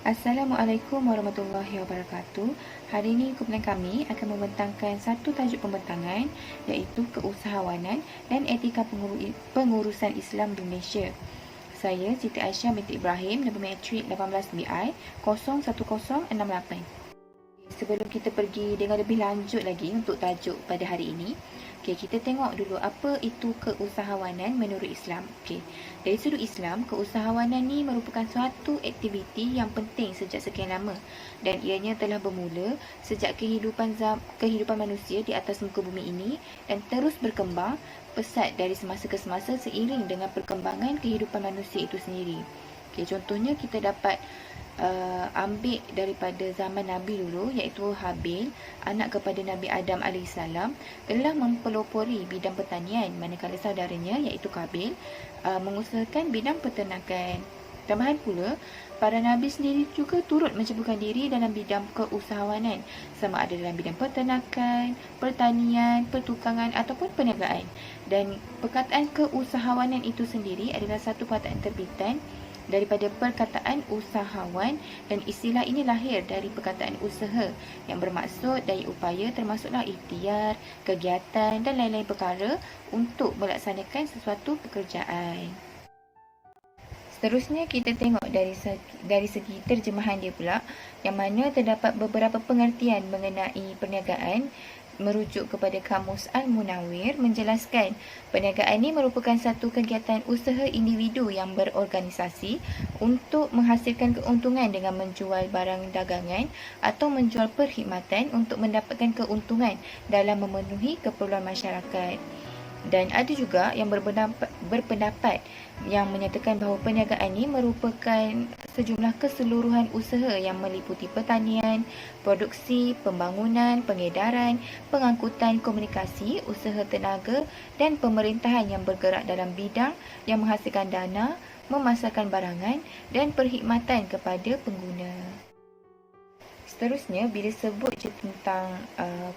Assalamualaikum warahmatullahi wabarakatuh. Hari ini kumpulan kami akan membentangkan satu tajuk pembentangan iaitu keusahawanan dan etika pengurusan Islam di Malaysia. Saya Siti Aisyah binti Ibrahim, nombor matrik 18BI 01068. Sebelum kita pergi dengar lebih lanjut lagi untuk tajuk pada hari ini, kita tengok dulu apa itu keusahawanan menurut Islam. Dari sudut Islam, keusahawanan ni merupakan suatu aktiviti yang penting sejak sekian lama dan ianya telah bermula sejak kehidupan manusia di atas muka bumi ini dan terus berkembang pesat dari semasa ke semasa seiring dengan perkembangan kehidupan manusia itu sendiri. Contohnya kita dapat ambil daripada zaman Nabi dulu, iaitu Habil, anak kepada Nabi Adam AS, telah mempelopori bidang pertanian, manakala saudaranya iaitu Kabil mengusahakan bidang peternakan. Tambahan pula, para Nabi sendiri juga turut menceburkan diri dalam bidang keusahawanan, sama ada dalam bidang peternakan, pertanian, pertukangan ataupun perniagaan. Dan perkataan keusahawanan itu sendiri adalah satu perkataan terbitan daripada perkataan usahawan dan istilah ini lahir dari perkataan usaha yang bermaksud daya upaya termasuklah ikhtiar, kegiatan dan lain-lain perkara untuk melaksanakan sesuatu pekerjaan. Seterusnya kita tengok dari segi terjemahan dia pula, yang mana terdapat beberapa pengertian mengenai perniagaan merujuk kepada Kamus Al-Munawir menjelaskan perniagaan ini merupakan satu kegiatan usaha individu yang berorganisasi untuk menghasilkan keuntungan dengan menjual barang dagangan atau menjual perkhidmatan untuk mendapatkan keuntungan dalam memenuhi keperluan masyarakat. Dan ada juga yang berpendapat yang menyatakan bahawa perniagaan ini merupakan sejumlah keseluruhan usaha yang meliputi pertanian, produksi, pembangunan, pengedaran, pengangkutan, komunikasi, usaha tenaga dan pemerintahan yang bergerak dalam bidang yang menghasilkan dana, memasarkan barangan dan perkhidmatan kepada pengguna. Seterusnya, bila sebut tentang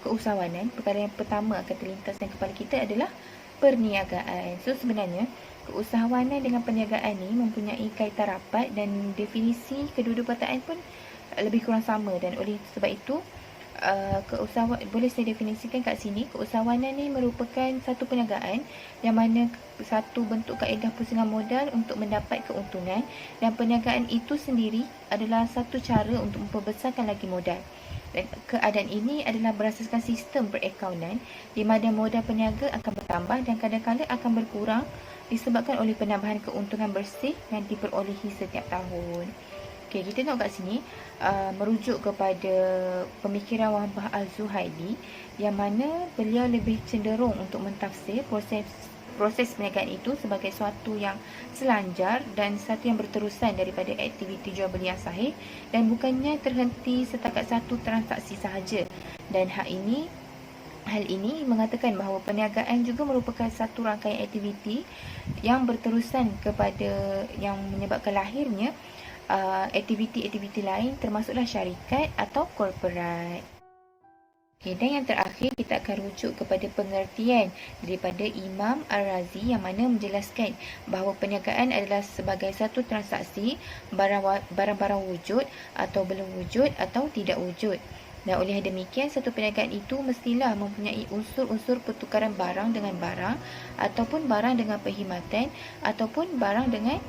keusahawanan, perkara yang pertama akan terlintas dalam kepala kita adalah perniagaan. So, sebenarnya, keusahawanan dengan perniagaan ni mempunyai kaitan rapat dan definisi kedua-dua perkataan pun lebih kurang sama. Dan oleh sebab itu, boleh saya definisikan kat sini, keusahawanan ni merupakan satu perniagaan yang mana satu bentuk kaedah pusingan modal untuk mendapat keuntungan, dan perniagaan itu sendiri adalah satu cara untuk memperbesarkan lagi modal. Dan keadaan ini adalah berasaskan sistem perakaunan di mana modal peniaga akan bertambah dan kadang-kadang akan berkurang disebabkan oleh penambahan keuntungan bersih yang diperolehi setiap tahun. Kita tengok kat sini merujuk kepada pemikiran Wahbah Al-Zuhaili, yang mana beliau lebih cenderung untuk mentafsir proses perniagaan itu sebagai suatu yang selanjar dan satu yang berterusan daripada aktiviti jual beli yang sahih dan bukannya terhenti setakat satu transaksi sahaja. Dan hal ini mengatakan bahawa perniagaan juga merupakan satu rangkaian aktiviti yang berterusan kepada yang menyebabkan lahirnya aktiviti-aktiviti lain termasuklah syarikat atau korporat. Dan yang terakhir kita akan rujuk kepada pengertian daripada Imam Al-Razi yang mana menjelaskan bahawa perniagaan adalah sebagai satu transaksi barang-barang wujud atau belum wujud atau tidak wujud. Dan oleh demikian, satu perniagaan itu mestilah mempunyai unsur-unsur pertukaran barang dengan barang ataupun barang dengan perkhidmatan ataupun barang dengan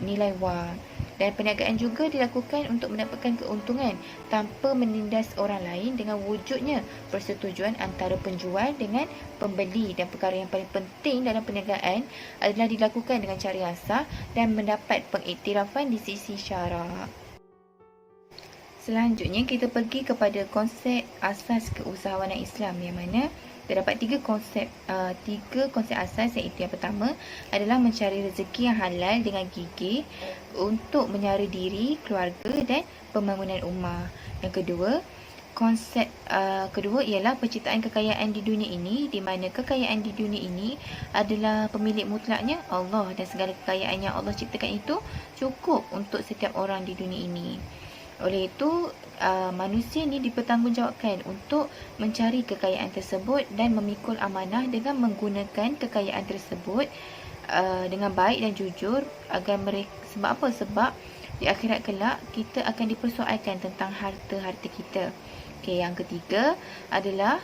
nilai wang. Dan perniagaan juga dilakukan untuk mendapatkan keuntungan tanpa menindas orang lain dengan wujudnya persetujuan antara penjual dengan pembeli. Dan perkara yang paling penting dalam perniagaan adalah dilakukan dengan cara yang sah dan mendapat pengiktirafan di sisi syarak. Selanjutnya kita pergi kepada konsep asas keusahawanan Islam, yang mana terdapat tiga konsep asas, iaitu yang pertama adalah mencari rezeki yang halal dengan gigih untuk menyara diri, keluarga dan pembangunan ummah. Yang konsep kedua ialah penciptaan kekayaan di dunia ini, di mana kekayaan di dunia ini adalah pemilik mutlaknya Allah, dan segala kekayaan yang Allah ciptakan itu cukup untuk setiap orang di dunia ini. Oleh itu, manusia ini dipertanggungjawabkan untuk mencari kekayaan tersebut dan memikul amanah dengan menggunakan kekayaan tersebut dengan baik dan jujur agar mereka, sebab Di akhirat kelak, kita akan dipersoalkan tentang harta-harta kita. Okey, yang ketiga adalah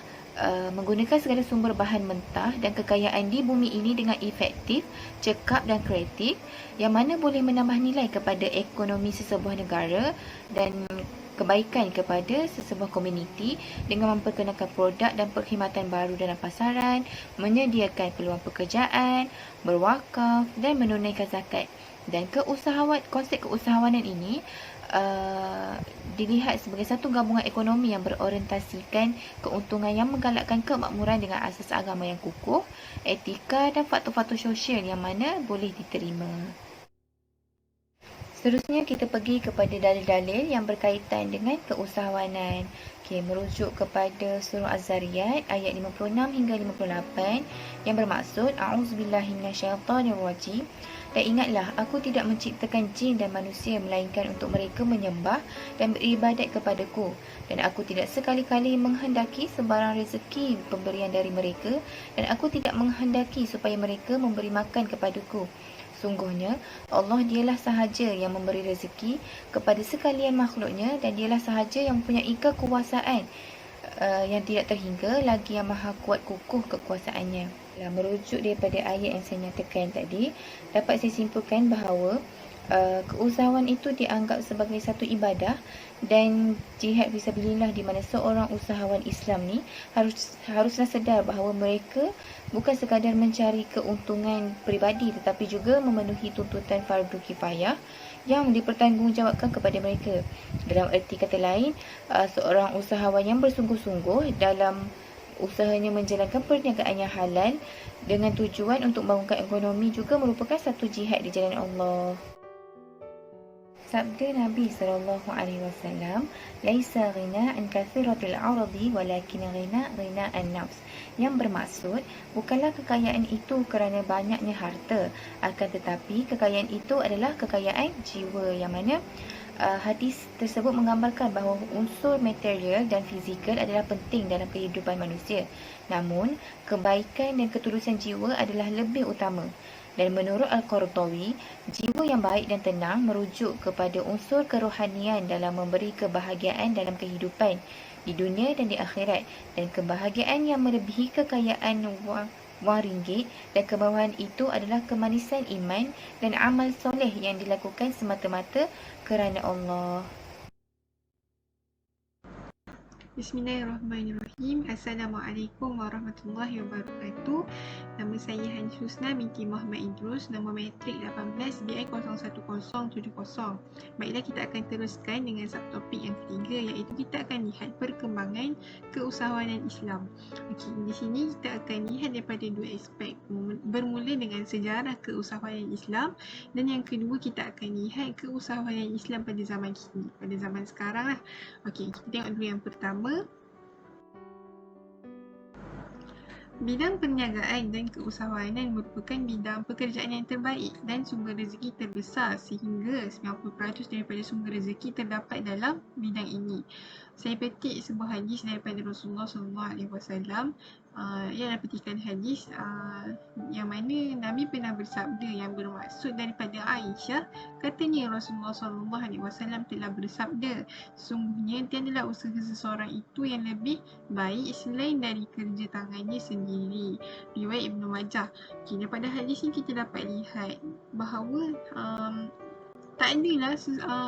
menggunakan segala sumber bahan mentah dan kekayaan di bumi ini dengan efektif, cekap dan kreatif, yang mana boleh menambah nilai kepada ekonomi sesebuah negara dan kebaikan kepada sesebuah komuniti dengan memperkenalkan produk dan perkhidmatan baru dalam pasaran, menyediakan peluang pekerjaan, berwakaf dan menunaikan zakat. Dan konsep keusahawanan ini dilihat sebagai satu gabungan ekonomi yang berorientasikan keuntungan yang menggalakkan kemakmuran dengan asas agama yang kukuh, etika dan faktor-faktor sosial yang mana boleh diterima. Seterusnya kita pergi kepada dalil-dalil yang berkaitan dengan keusahawanan. Okey, merujuk kepada surah Az-Zariyat ayat 56 hingga 58 yang bermaksud A'udzubillahi minasyaitonirrajim. Dan ingatlah, aku tidak menciptakan jin dan manusia melainkan untuk mereka menyembah dan beribadat kepadaku. Dan aku tidak sekali-kali menghendaki sebarang rezeki pemberian dari mereka, dan aku tidak menghendaki supaya mereka memberi makan kepadaku. Sungguhnya, Allah dialah sahaja yang memberi rezeki kepada sekalian makhluknya dan dialah sahaja yang mempunyai kekuasaan yang tidak terhingga lagi yang maha kuat kukuh kekuasaannya. Merujuk daripada ayat yang saya nyatakan tadi, dapat saya simpulkan bahawa keusahawan itu dianggap sebagai satu ibadah dan jihad fisabilillah, di mana seorang usahawan Islam ni haruslah sedar bahawa mereka bukan sekadar mencari keuntungan peribadi tetapi juga memenuhi tuntutan fardu kifayah yang dipertanggungjawabkan kepada mereka. Dalam erti kata lain, seorang usahawan yang bersungguh-sungguh dalam usahanya menjalankan perniagaan yang halal dengan tujuan untuk membangunkan ekonomi juga merupakan satu jihad di jalan Allah. Sabda Nabi SAW, "Laisa ghina an kathiratil 'aradi walakin ghina an-nafs." Yang bermaksud, bukanlah kekayaan itu kerana banyaknya harta, akan tetapi kekayaan itu adalah kekayaan jiwa, yang mana hadis tersebut menggambarkan bahawa unsur material dan fizikal adalah penting dalam kehidupan manusia. Namun, kebaikan dan ketulusan jiwa adalah lebih utama. Dan menurut Al-Qardawi, jiwa yang baik dan tenang merujuk kepada unsur kerohanian dalam memberi kebahagiaan dalam kehidupan di dunia dan di akhirat, dan kebahagiaan yang melebihi kekayaan wang ringgit dan kemewahan itu adalah kemanisan iman dan amal soleh yang dilakukan semata-mata kerana Allah. Bismillahirrahmanirrahim. Assalamualaikum warahmatullahi wabarakatuh. Nama saya Hani Husna binti Muhammad Idrus, nombor matrik 18 BI01070. Baiklah, kita akan teruskan dengan subtopik yang ketiga, iaitu kita akan lihat perkembangan keusahawanan Islam. Okey, di sini kita akan lihat daripada dua aspek. Bermula dengan sejarah keusahawanan Islam, dan yang kedua kita akan lihat keusahawanan Islam pada zaman kini, pada zaman sekarang lah. Okey, kita tengok dulu yang pertama. Bidang perniagaan dan keusahawanan merupakan bidang pekerjaan yang terbaik dan sumber rezeki terbesar, sehingga 90% daripada sumber rezeki terdapat dalam bidang ini. Saya petik sebuah hadis daripada Rasulullah SAW. Ialah petikan hadis yang mana Nabi pernah bersabda, yang bermaksud daripada Aisyah. Katanya Rasulullah SAW telah bersabda, sesungguhnya tiadalah usaha seseorang itu yang lebih baik selain dari kerja tangannya sendiri. Riwayat Ibnu Majah. Okay, daripada hadis ni kita dapat lihat bahawa tak adalah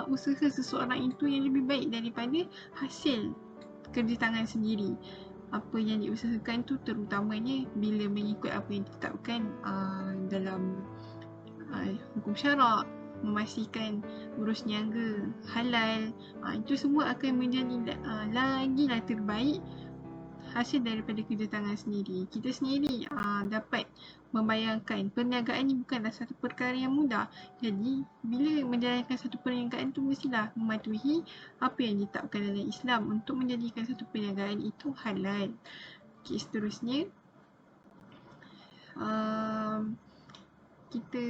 usaha seseorang itu yang lebih baik daripada hasil kerja tangan sendiri. Apa yang diusahakan tu terutamanya bila mengikut apa yang ditetapkan dalam hukum syarak, memastikan urus niaga halal, itu semua akan menjadi lagilah terbaik hasil daripada kerja tangan sendiri. Kita sendiri dapat membayangkan perniagaan ni bukanlah satu perkara yang mudah. Jadi bila menjalankan satu perniagaan tu mestilah mematuhi apa yang ditetapkan dalam Islam untuk menjadikan satu perniagaan itu halal. Okay, seterusnya kita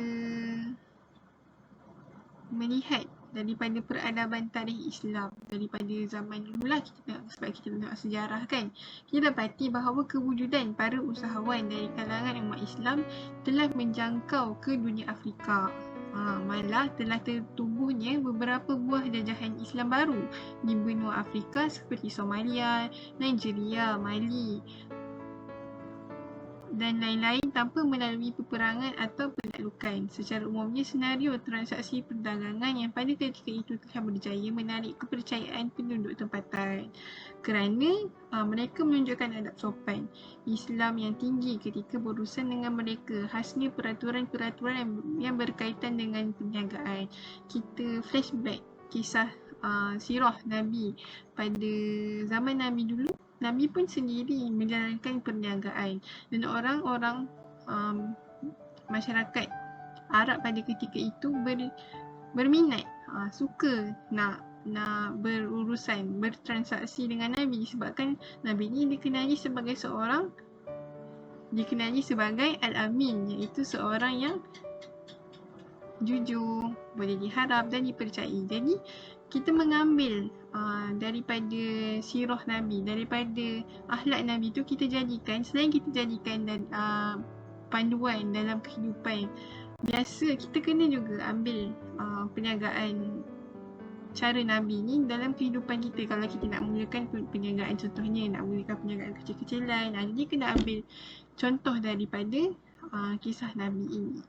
melihat daripada peradaban tarikh Islam daripada zaman dulu lah, kita tengok, sebab kita tengok sejarah kan, kita dapati bahawa kewujudan para usahawan dari kalangan umat Islam telah menjangkau ke dunia Afrika. Malah telah tertubuhnya beberapa buah jajahan Islam baru di benua Afrika seperti Somalia, Nigeria, Mali dan lain-lain tanpa melalui peperangan atau penaklukan. Secara umumnya, senario transaksi perdagangan yang pada ketika itu telah berjaya menarik kepercayaan penduduk tempatan kerana mereka menunjukkan adab sopan Islam yang tinggi ketika berurusan dengan mereka. Khasnya peraturan-peraturan yang berkaitan dengan perniagaan. Kita flashback kisah sirah Nabi pada zaman Nabi dulu. Nabi pun sendiri menjalankan perniagaan dan orang-orang masyarakat Arab pada ketika itu berminat, suka nak berurusan, bertransaksi dengan Nabi sebabkan Nabi ni dikenali sebagai Al-Amin, iaitu seorang yang jujur, boleh diharap dan dipercayai. Jadi kita mengambil daripada sirah Nabi, daripada akhlak Nabi tu kita jadikan, selain kita jadikan panduan dalam kehidupan biasa, kita kena juga ambil perniagaan cara Nabi ni dalam kehidupan kita. Kalau kita nak mulakan perniagaan, contohnya nak mulakan perniagaan kecil-kecilan, jadi kena ambil contoh daripada kisah Nabi ini.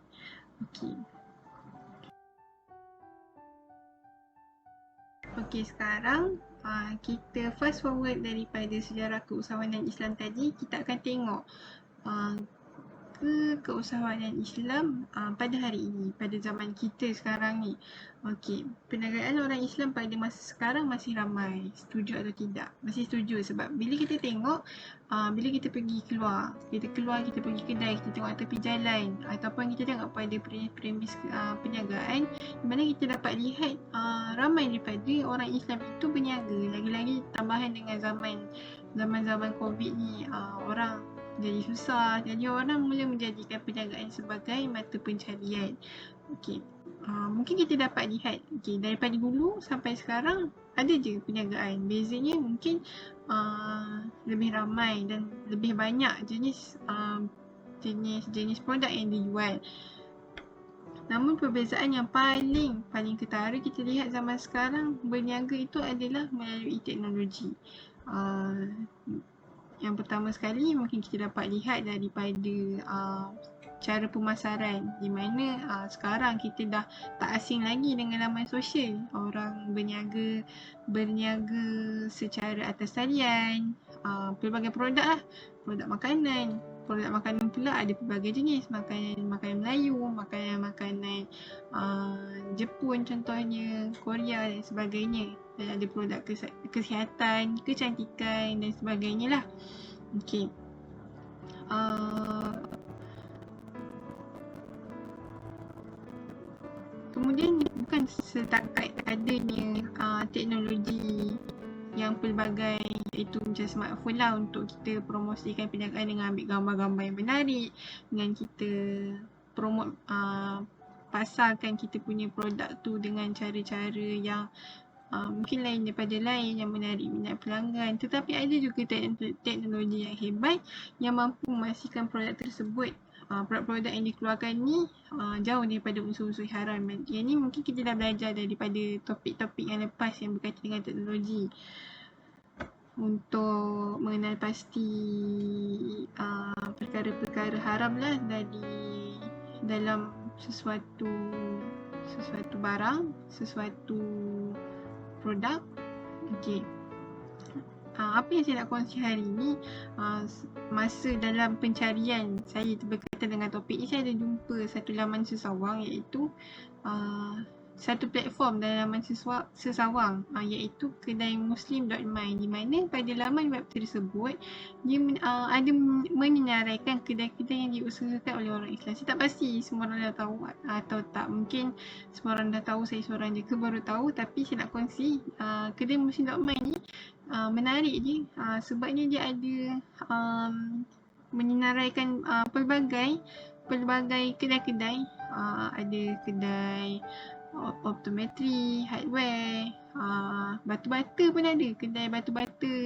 Okey, sekarang kita fast forward daripada sejarah keusahawanan Islam tadi, kita akan tengok ke keusahawanan Islam pada hari ini, pada zaman kita sekarang ni. Okey, perniagaan orang Islam pada masa sekarang masih ramai. Setuju atau tidak? Masih setuju sebab bila kita tengok, bila kita pergi keluar, kita pergi kedai, kita tengok tepi jalan ataupun kita tengok pada premis perniagaan, di mana kita dapat lihat ramai daripada orang Islam itu berniaga. Lagi-lagi tambahan dengan zaman COVID ni, orang jadi susah, jadi orang mula menjadikan perniagaan sebagai mata pencarian. Okey, mungkin kita dapat lihat daripada dulu sampai sekarang ada je perniagaan. Bezanya mungkin lebih ramai dan lebih banyak jenis produk yang dijual. Namun perbezaan yang paling ketara kita lihat zaman sekarang berniaga itu adalah melalui teknologi. Yang pertama sekali mungkin kita dapat lihat daripada cara pemasaran, di mana sekarang kita dah tak asing lagi dengan laman sosial. Orang berniaga secara atas talian, pelbagai produk lah, produk makanan pula ada pelbagai jenis, makanan Melayu, makanan Jepun contohnya, Korea dan sebagainya. Dan ada produk kesihatan, kecantikan dan sebagainya lah. Okey. Kemudian bukan setakat adanya teknologi yang pelbagai, iaitu macam smartphone lah, untuk kita promosikan perniagaan dengan ambil gambar-gambar yang menarik, dengan kita promote pasarkan kita punya produk tu dengan cara-cara yang mungkin lain daripada lain, yang menarik minat pelanggan. Tetapi ada juga teknologi yang hebat yang mampu memastikan produk tersebut, produk-produk yang dikeluarkan ni jauh daripada unsur-unsur haram. Yang ni mungkin kita dah belajar daripada topik-topik yang lepas yang berkaitan dengan teknologi, untuk mengenal pasti perkara-perkara haram lah dalam sesuatu barang, sesuatu produk. Okey. Apa yang saya nak kongsi hari ni, masa dalam pencarian saya berkaitan dengan topik ni, saya ada jumpa satu laman sesawang, iaitu satu platform dalam laman sesawang, iaitu kedaimuslim.my, di mana pada laman web tersebut dia ada menyenaraikan kedai-kedai yang diusahakan oleh orang Islam. Saya tak pasti semua orang dah tahu atau tak, mungkin semua orang dah tahu, saya seorang je ke baru tahu. Tapi saya nak kongsi kedaimuslim.my ni menarik je, sebabnya dia ada menyenaraikan pelbagai kedai-kedai. Ada kedai optometri, hardware, batu-bata pun ada, kedai batu-bata,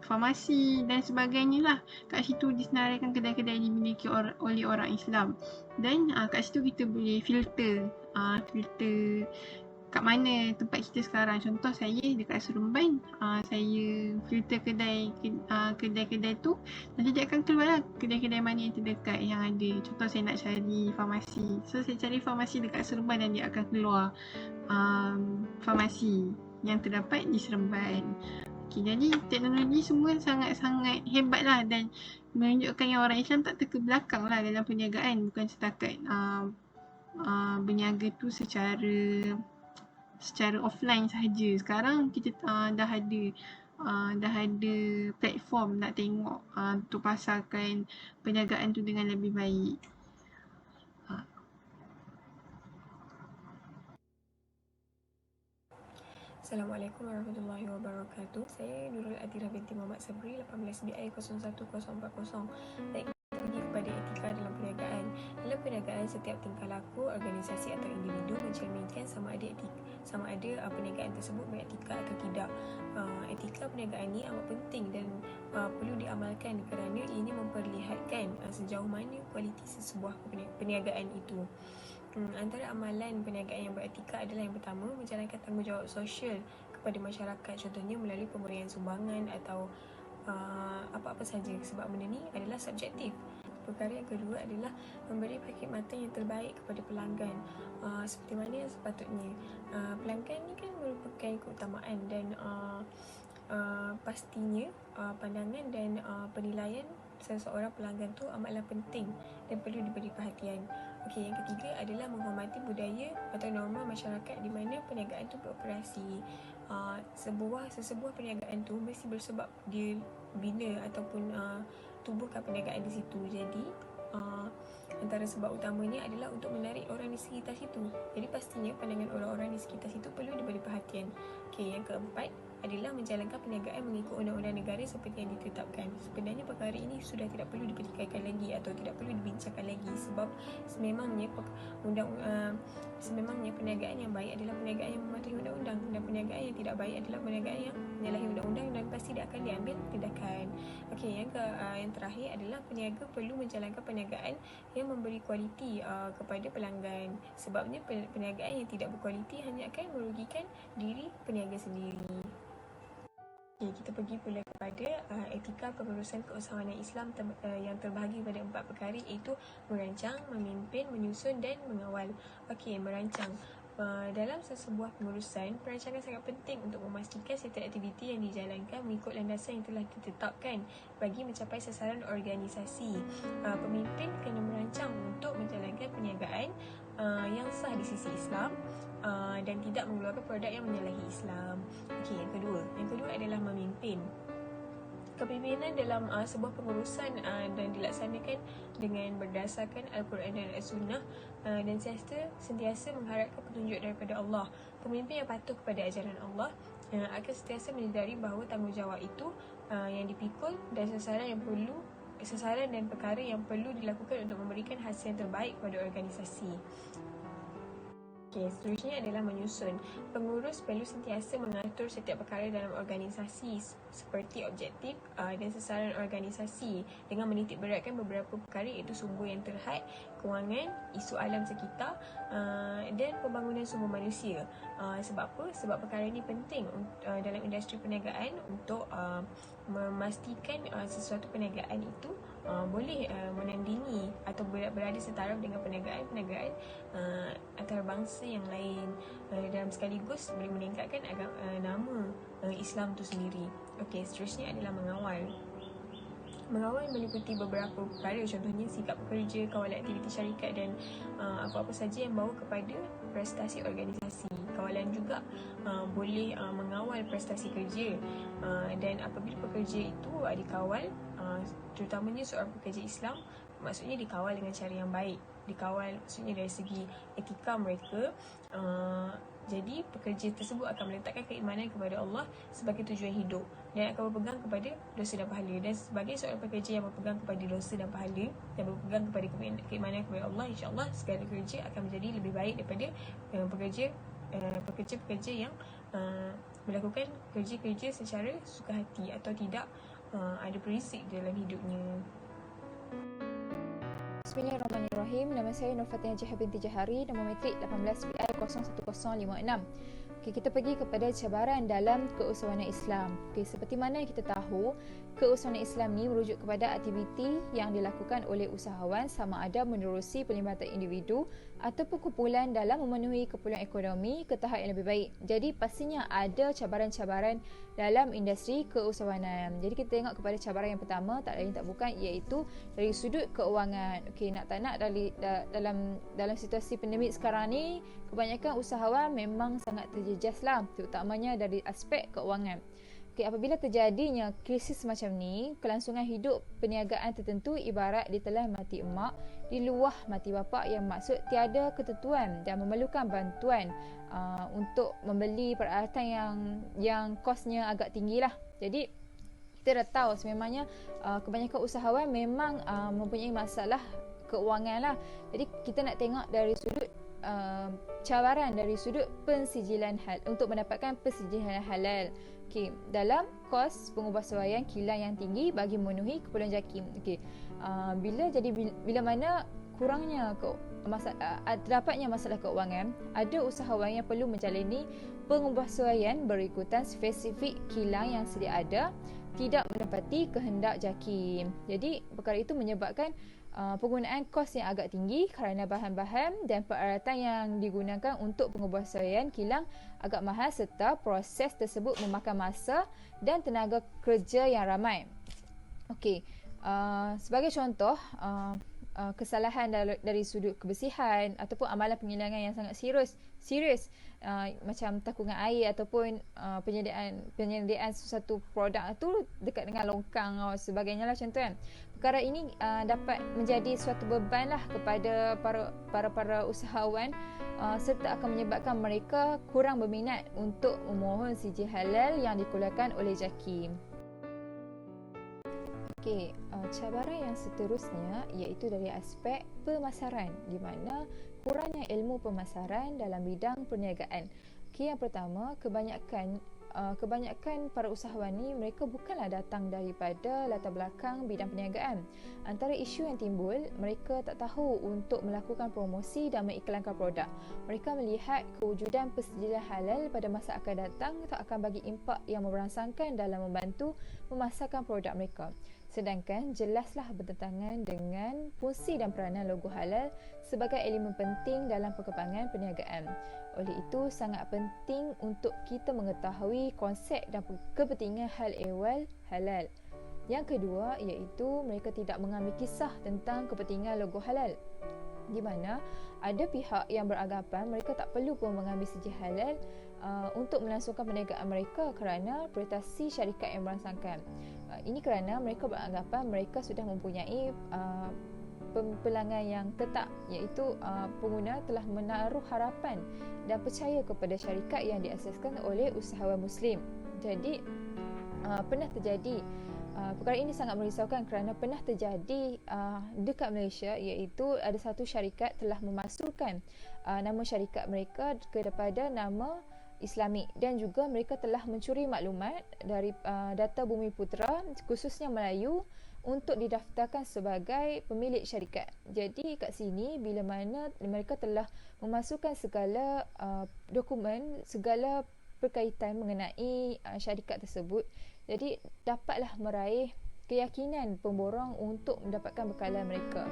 farmasi dan sebagainya lah. Kat situ disenaraikan kedai-kedai yang dimiliki oleh orang Islam. Dan kat situ kita boleh filter kat mana tempat kita sekarang. Contoh saya dekat Seremban, saya filter kedai-kedai tu, nanti dia akan keluar lah kedai-kedai mana yang terdekat yang ada. Contoh saya nak cari farmasi, so saya cari farmasi dekat Seremban dan dia akan keluar farmasi yang terdapat di Seremban. Jadi teknologi semua sangat-sangat hebat lah dan menunjukkan yang orang Islam tak terkebelakang lah dalam perniagaan, bukan setakat berniaga tu secara offline sahaja. Sekarang kita dah ada platform nak tengok untuk pasarkan perniagaan tu dengan lebih baik. Assalamualaikum warahmatullahi wabarakatuh. Saya Nurul Adira binti Muhammad Sabri, 18 BI 01040. Baik, kita pergi kepada etika dalam perniagaan. Dalam perniagaan, setiap tingkah laku organisasi atau individu mencerminkan sama ada perniagaan tersebut beretika atau tidak. Etika perniagaan ni amat penting dan perlu diamalkan kerana ianya memperlihatkan sejauh mana kualiti sesebuah perniagaan itu. Antara amalan perniagaan yang beretika adalah yang pertama, menjalankan tanggungjawab sosial kepada masyarakat, contohnya melalui pemberian sumbangan atau apa-apa saja, sebab benda ni adalah subjektif. Perkara yang kedua adalah memberi perkhidmatan yang terbaik kepada pelanggan, seperti mana yang sepatutnya. Pelanggan ni kan merupakan keutamaan dan pastinya pandangan dan penilaian seseorang pelanggan tu amatlah penting dan perlu diberi perhatian. Okey, yang ketiga adalah menghormati budaya atau norma masyarakat di mana perniagaan tu beroperasi. Sesebuah perniagaan tu mesti bersebab dia bina ataupun tubuhkan perniagaan di situ. Jadi antara sebab utamanya adalah untuk menarik orang di sekitar situ. Jadi pastinya pandangan orang-orang di sekitar situ perlu diberi perhatian. Okey, yang keempat adalah menjalankan perniagaan mengikut undang-undang negara seperti yang ditetapkan. Sebenarnya perkara ini sudah tidak perlu dipertikaikan lagi atau tidak perlu dibincangkan lagi, sebab sememangnya perniagaan yang baik adalah perniagaan yang mematuhi undang-undang, dan perniagaan yang tidak baik adalah perniagaan yang menyalahi undang-undang dan pasti dia akan diambil tindakan. Okey, yang terakhir adalah peniaga perlu menjalankan perniagaan yang memberi kualiti kepada pelanggan. Sebabnya perniagaan yang tidak berkualiti hanya akan merugikan diri peniaga sendiri. Kita pergi pula kepada etika pengurusan keusahawanan Islam yang terbahagi pada 4 perkara, iaitu merancang, memimpin, menyusun dan mengawal. Okey, merancang. Dalam sesebuah pengurusan, perancangan sangat penting untuk memastikan setiap aktiviti yang dijalankan mengikut landasan yang telah ditetapkan bagi mencapai sasaran organisasi. Pemimpin kena merancang untuk menjalankan perniagaan yang sah di sisi Islam dan tidak mengeluarkan produk yang menyalahi Islam. Okey, yang kedua adalah memimpin. Kepimpinan dalam sebuah pengurusan dan dilaksanakan dengan berdasarkan Al-Quran dan As-Sunnah dan sentiasa mengharapkan petunjuk daripada Allah. Pemimpin yang patuh kepada ajaran Allah akan sentiasa menyedari bahawa tanggungjawab itu yang dipikul dan sasaran dan perkara yang perlu dilakukan untuk memberikan hasil yang terbaik kepada organisasi. Okey, seterusnya adalah menyusun. Pengurus perlu sentiasa mengatur setiap perkara dalam organisasi seperti objektif dan sasaran organisasi dengan menitik beratkan beberapa perkara, iaitu sumber yang terhad, kewangan, isu alam sekitar dan pembangunan sumber manusia. Sebab apa? Sebab perkara ini penting dalam industri perniagaan untuk memastikan sesuatu perniagaan itu boleh menandingi atau berada setaraf dengan perniagaan antarabangsa yang lain dan sekaligus boleh meningkatkan nama Islam itu sendiri. Okey, seterusnya adalah mengawal. Mengawal meliputi beberapa perkara, contohnya sikap pekerja, kawal aktiviti syarikat dan apa-apa saja yang bawa kepada prestasi organisasi. Kawalan juga boleh mengawal prestasi kerja dan apabila pekerja itu dikawal, terutamanya seorang pekerja Islam, maksudnya dikawal dengan cara yang baik. Dikawal maksudnya dari segi etika mereka. Jadi pekerja tersebut akan meletakkan keimanan kepada Allah sebagai tujuan hidup dan akan berpegang kepada dosa dan pahala. Dan sebagai seorang pekerja yang berpegang kepada dosa dan pahala dan berpegang kepada keimanan kepada Allah, insya-Allah segala kerja akan menjadi lebih baik daripada pekerja-pekerja yang melakukan kerja-kerja secara suka hati atau tidak ada berisik dalam hidupnya. Bismillahirrahmanirrahim. Nama saya Nur Fatinah Jahar binti Jahari, nombor metrik 18PI01056. Kita pergi kepada cabaran dalam keusahawanan Islam. Seperti mana yang kita tahu, keusahawanan Islam ni merujuk kepada aktiviti yang dilakukan oleh usahawan sama ada menerusi pelibatan individu ataupun kumpulan dalam memenuhi keperluan ekonomi ke tahap yang lebih baik. Jadi pastinya ada cabaran-cabaran dalam industri keusahawanan. Jadi kita tengok kepada cabaran yang pertama, tak lain tak bukan, iaitu dari sudut keuangan. Nak tak nak dalam situasi pandemik sekarang ni, kebanyakan usahawan memang sangat terjejas lah, terutamanya dari aspek keuangan. Apabila terjadinya krisis macam ni, kelangsungan hidup perniagaan tertentu ibarat ditelan mati emak di luah mati bapa, yang maksud tiada ketentuan dan memerlukan bantuan untuk membeli peralatan yang kosnya agak tinggi lah. Jadi kita dah tahu sememangnya kebanyakan usahawan memang mempunyai masalah keuangan lah. Jadi kita nak tengok dari sudut cabaran dari sudut pensijilan untuk mendapatkan pensijilan halal. Dalam kos pengubahsuaian kilang yang tinggi bagi memenuhi keperluan JAKIM. Bila mana kurangnya terdapatnya masalah keuangan, ada usahawan yang perlu menjalani pengubahsuaian berikutan spesifik kilang yang sedia ada, tidak menepati kehendak JAKIM. Jadi perkara itu menyebabkan penggunaan kos yang agak tinggi kerana bahan-bahan dan peralatan yang digunakan untuk pengubahsuaian kilang agak mahal, serta proses tersebut memakan masa dan tenaga kerja yang ramai. Sebagai contoh, kesalahan dari sudut kebersihan ataupun amalan penghilangan yang sangat serius, macam takungan air ataupun penyediaan sesuatu produk tu dekat dengan longkang atau sebagainya lah, macam tu kan. Perkara ini dapat menjadi suatu beban lah kepada para usahawan, serta akan menyebabkan mereka kurang berminat untuk memohon sijil halal yang dikeluarkan oleh JAKIM. Cabaran yang seterusnya iaitu dari aspek pemasaran, di mana kurangnya ilmu pemasaran dalam bidang perniagaan. Yang pertama, kebanyakan para usahawan ni mereka bukanlah datang daripada latar belakang bidang perniagaan. Antara isu yang timbul, mereka tak tahu untuk melakukan promosi dan mengiklankan produk. Mereka melihat kewujudan persejilan halal pada masa akan datang tak akan bagi impak yang merangsangkan dalam membantu memasarkan produk mereka. Sedangkan jelaslah bertentangan dengan fungsi dan peranan logo halal sebagai elemen penting dalam perkembangan perniagaan. Oleh itu, sangat penting untuk kita mengetahui konsep dan kepentingan hal ehwal halal. Yang kedua iaitu mereka tidak mengambil kisah tentang kepentingan logo halal, di mana ada pihak yang beranggapan mereka tak perlu pun mengambil sijil halal untuk melangsungkan perniagaan mereka kerana prestasi syarikat yang merangsangkan. Ini kerana mereka beranggapan mereka sudah mempunyai pelanggan yang tetap, iaitu pengguna telah menaruh harapan dan percaya kepada syarikat yang diasaskan oleh usahawan Muslim. Jadi pernah terjadi perkara ini sangat merisaukan kerana pernah terjadi dekat Malaysia, iaitu ada satu syarikat telah memasukkan nama syarikat mereka kepada nama Islamik, dan juga mereka telah mencuri maklumat dari data Bumi Putera khususnya Melayu untuk didaftarkan sebagai pemilik syarikat. Jadi kat sini bila mana mereka telah memasukkan segala dokumen, segala berkaitan mengenai syarikat tersebut, jadi dapatlah meraih keyakinan pemborong untuk mendapatkan bekalan mereka.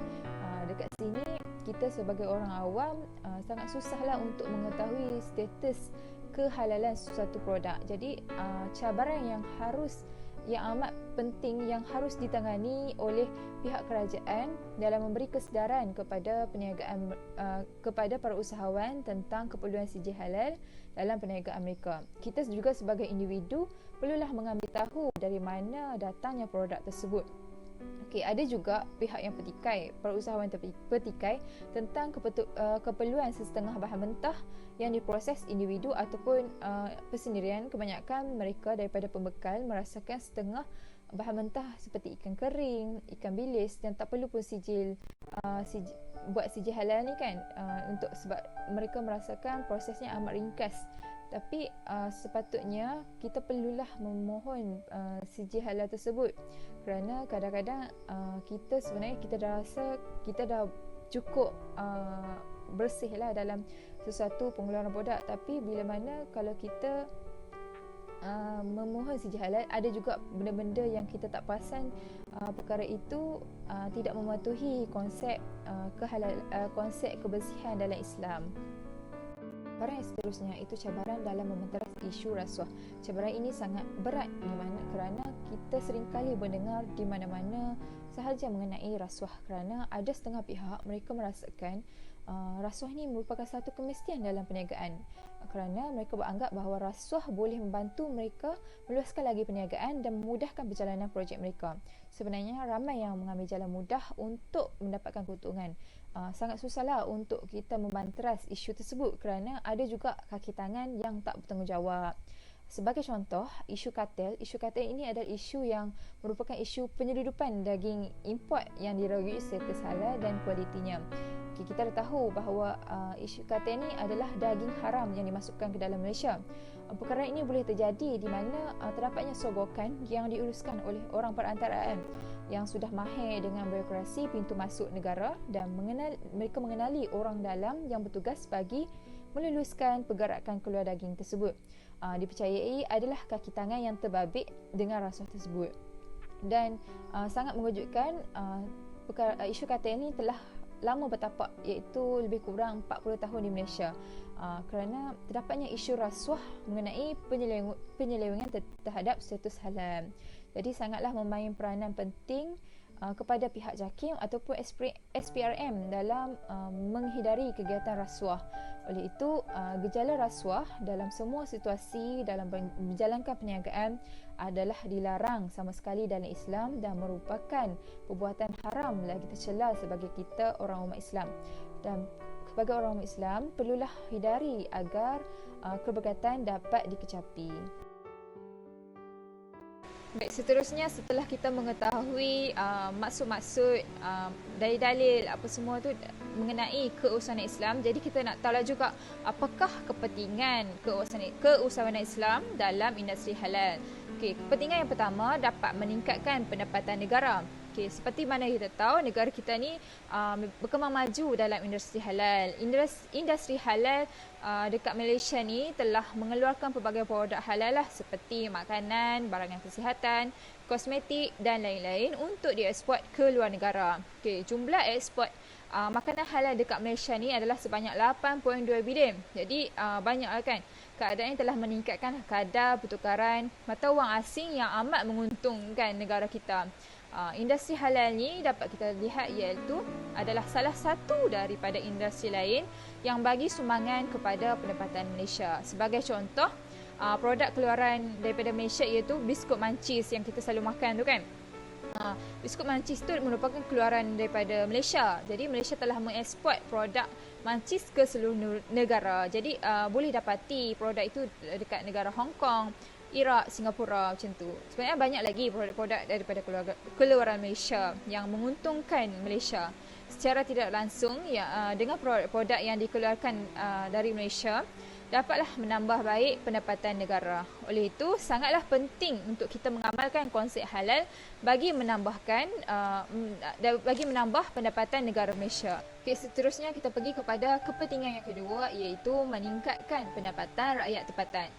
Dekat sini kita sebagai orang awam sangat susahlah untuk mengetahui status kehalalan sesuatu produk. Jadi cabaran yang amat penting yang harus ditangani oleh pihak kerajaan dalam memberi kesedaran kepada perniagaan kepada para usahawan tentang keperluan sijil halal dalam perniagaan mereka. Kita juga sebagai individu perlulah mengambil tahu dari mana datangnya produk tersebut. Ada juga pihak yang petikai, para usahawan petikai tentang keperluan sesetengah bahan mentah yang diproses individu ataupun persendirian. Kebanyakan mereka daripada pembekal merasakan setengah bahan mentah seperti ikan kering, ikan bilis, dan tak perlu pun sijil buat CJ halal ni kan, untuk sebab mereka merasakan prosesnya amat ringkas. Tapi sepatutnya kita perlulah memohon CJ halal tersebut, kerana kadang-kadang kita sebenarnya kita dah rasa kita dah cukup bersih lah dalam sesuatu pengeluaran produk. Tapi bila mana kalau kita memohon CJ halal, ada juga benda-benda yang kita tak perasan perkara itu tidak mematuhi konsep konsep kebersihan dalam Islam. Perkara yang seterusnya itu cabaran dalam mementeras isu rasuah. Cabaran ini sangat berat di mana kerana kita seringkali mendengar di mana-mana sahaja mengenai rasuah, kerana ada setengah pihak mereka merasakan rasuah ni merupakan satu kemestian dalam perniagaan, kerana mereka beranggap bahawa rasuah boleh membantu mereka meluaskan lagi perniagaan dan memudahkan perjalanan projek mereka. Sebenarnya ramai yang mengambil jalan mudah untuk mendapatkan keuntungan. Sangat susahlah untuk kita membanteras isu tersebut kerana ada juga kaki tangan yang tak bertanggungjawab. Sebagai contoh, isu kartel ini adalah isu yang merupakan isu penyeludupan daging import yang diragui status halal dan kualitinya. Kita dah tahu bahawa isu kartel ini adalah daging haram yang dimasukkan ke dalam Malaysia. Perkara ini boleh terjadi di mana terdapatnya sogokan yang diuruskan oleh orang perantaraan yang sudah mahir dengan birokrasi pintu masuk negara dan mereka mengenali orang dalam yang bertugas bagi meluluskan pergerakan keluar daging tersebut. Dipercayai adalah kaki tangan yang terbabit dengan rasuah tersebut. Dan sangat mengejutkan, isu kartel ini telah lama bertapak, iaitu lebih kurang 40 tahun di Malaysia, kerana terdapatnya isu rasuah mengenai penyelewengan terhadap status halal. Jadi sangatlah memain peranan penting kepada pihak JAKIM ataupun SPRM dalam menghindari kegiatan rasuah. Oleh itu, gejala rasuah dalam semua situasi dalam menjalankan perniagaan adalah dilarang sama sekali dalam Islam dan merupakan perbuatan haram lagi tercela sebagai kita orang umat Islam. Dan sebagai orang umat Islam, perlulah hindari agar keberkatan dapat dikecapi. Baik, seterusnya setelah kita mengetahui maksud-maksud dari dalil apa semua tu mengenai keusahawanan Islam, jadi kita nak tahu juga apakah kepentingan keusahawanan Islam dalam industri halal. Okey, kepentingan yang pertama dapat meningkatkan pendapatan negara. Okey, seperti mana kita tahu, negara kita ni berkembang maju dalam industri halal. Industri halal dekat Malaysia ni telah mengeluarkan pelbagai produk halal lah, seperti makanan, barangan kesihatan, kosmetik dan lain-lain untuk dieksport ke luar negara. Okey, jumlah eksport makanan halal dekat Malaysia ni adalah sebanyak 8.2 bilion. Jadi banyaklah kan. Keadaan ini telah meningkatkan kadar pertukaran mata wang asing yang amat menguntungkan negara kita. Industri halal ni dapat kita lihat iaitu adalah salah satu daripada industri lain yang bagi sumbangan kepada pendapatan Malaysia. Sebagai contoh, produk keluaran daripada Malaysia iaitu biskut mancis yang kita selalu makan tu kan. Biskut mancis tu merupakan keluaran daripada Malaysia. Jadi Malaysia telah mengeksport produk mancis ke seluruh negara. Jadi boleh dapati produk itu dekat negara Hong Kong, Iraq, Singapura, macam tu. Sebenarnya banyak lagi produk-produk daripada keluaran Malaysia yang menguntungkan Malaysia secara tidak langsung. Dengan produk-produk yang dikeluarkan dari Malaysia dapatlah menambah baik pendapatan negara. Oleh itu, sangatlah penting untuk kita mengamalkan konsep halal bagi menambah pendapatan negara Malaysia. Okay, seterusnya kita pergi kepada kepentingan yang kedua, iaitu meningkatkan pendapatan rakyat tempatan.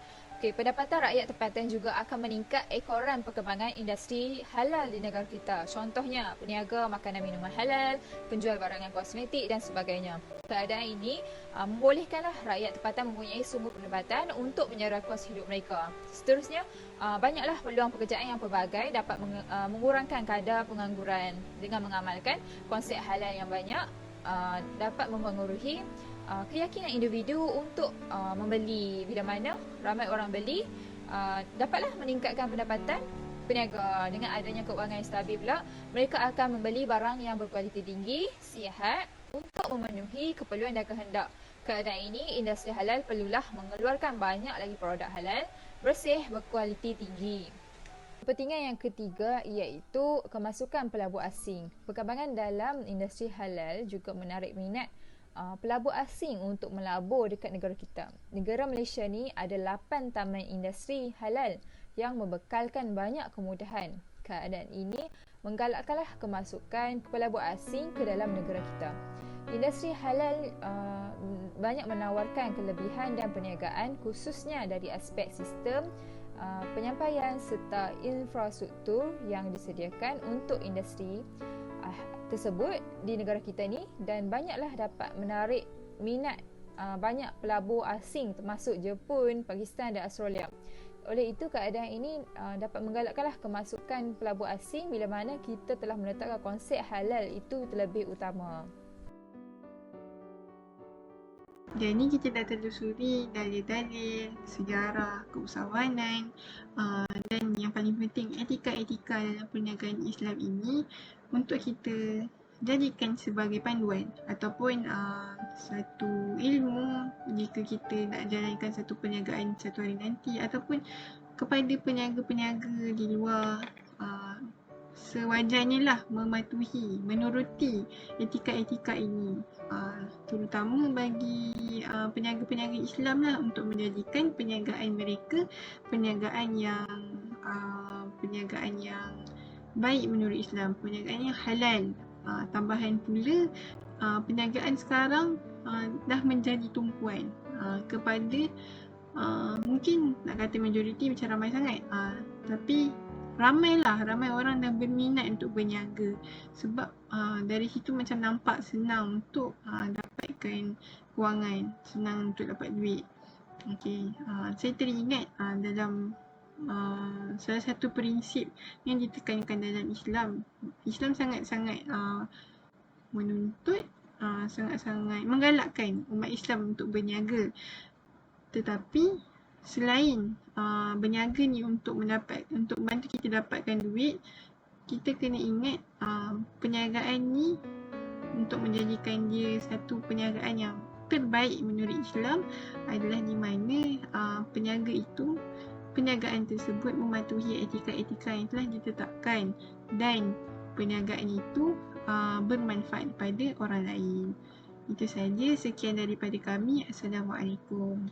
Pendapatan rakyat tempatan juga akan meningkat ekoran perkembangan industri halal di negara kita. Contohnya, peniaga makanan minuman halal, penjual barangan kosmetik dan sebagainya. Keadaan ini membolehkanlah rakyat tempatan mempunyai sumber pendapatan untuk menyara kos hidup mereka. Seterusnya, banyaklah peluang pekerjaan yang pelbagai dapat mengurangkan kadar pengangguran. Dengan mengamalkan konsep halal yang banyak, dapat mempengaruhi keyakinan individu untuk membeli. Bila mana ramai orang beli, dapatlah meningkatkan pendapatan peniaga. Dengan adanya keuangan yang stabil pula, mereka akan membeli barang yang berkualiti tinggi, sihat untuk memenuhi keperluan dan kehendak. Keadaan ini, industri halal perlulah mengeluarkan banyak lagi produk halal, bersih, berkualiti tinggi. Kepentingan yang ketiga iaitu kemasukan pelabur asing. Perkembangan dalam industri halal juga menarik minat pelabur asing untuk melabur dekat negara kita. Negara Malaysia ni ada 8 taman industri halal yang membekalkan banyak kemudahan. Keadaan ini menggalakkanlah kemasukan pelabur asing ke dalam negara kita. Industri halal banyak menawarkan kelebihan dan perniagaan khususnya dari aspek sistem penyampaian serta infrastruktur yang disediakan untuk industri tersebut di negara kita ni, dan banyaklah dapat menarik minat banyak pelabur asing termasuk Jepun, Pakistan dan Australia. Oleh itu keadaan ini dapat menggalakkanlah kemasukan pelabur asing bila mana kita telah meletakkan konsep halal itu terlebih utama. Jadi kita dah telusuri dalil-dalil, sejarah, keusahawanan dan yang paling penting etika-etika dalam perniagaan Islam ini untuk kita jadikan sebagai panduan ataupun satu ilmu jika kita nak jalankan satu perniagaan satu hari nanti, ataupun kepada peniaga-peniaga di luar sewajarnya lah mematuhi, menuruti etika-etika ini, terutama bagi peniaga-peniaga Islam lah, untuk menjadikan perniagaan mereka perniagaan yang baik menurut Islam, perniagaan yang halal. Tambahan pula, perniagaan sekarang dah menjadi tumpuan kepada mungkin nak kata majoriti macam ramai sangat, tapi ramai orang dah berminat untuk berniaga, sebab dari situ macam nampak senang untuk dapatkan kewangan, senang untuk dapat duit. Okay. Saya teringat dalam salah satu prinsip yang ditekankan dalam Islam sangat-sangat menuntut, sangat-sangat menggalakkan umat Islam untuk berniaga. Tetapi selain berniaga ni untuk membantu kita dapatkan duit, kita kena ingat perniagaan ni untuk menjadikan dia satu perniagaan yang terbaik menurut Islam adalah di mana perniagaan tersebut mematuhi etika-etika yang telah ditetapkan dan perniagaan itu bermanfaat kepada orang lain. Itu sahaja, sekian daripada kami. Assalamualaikum.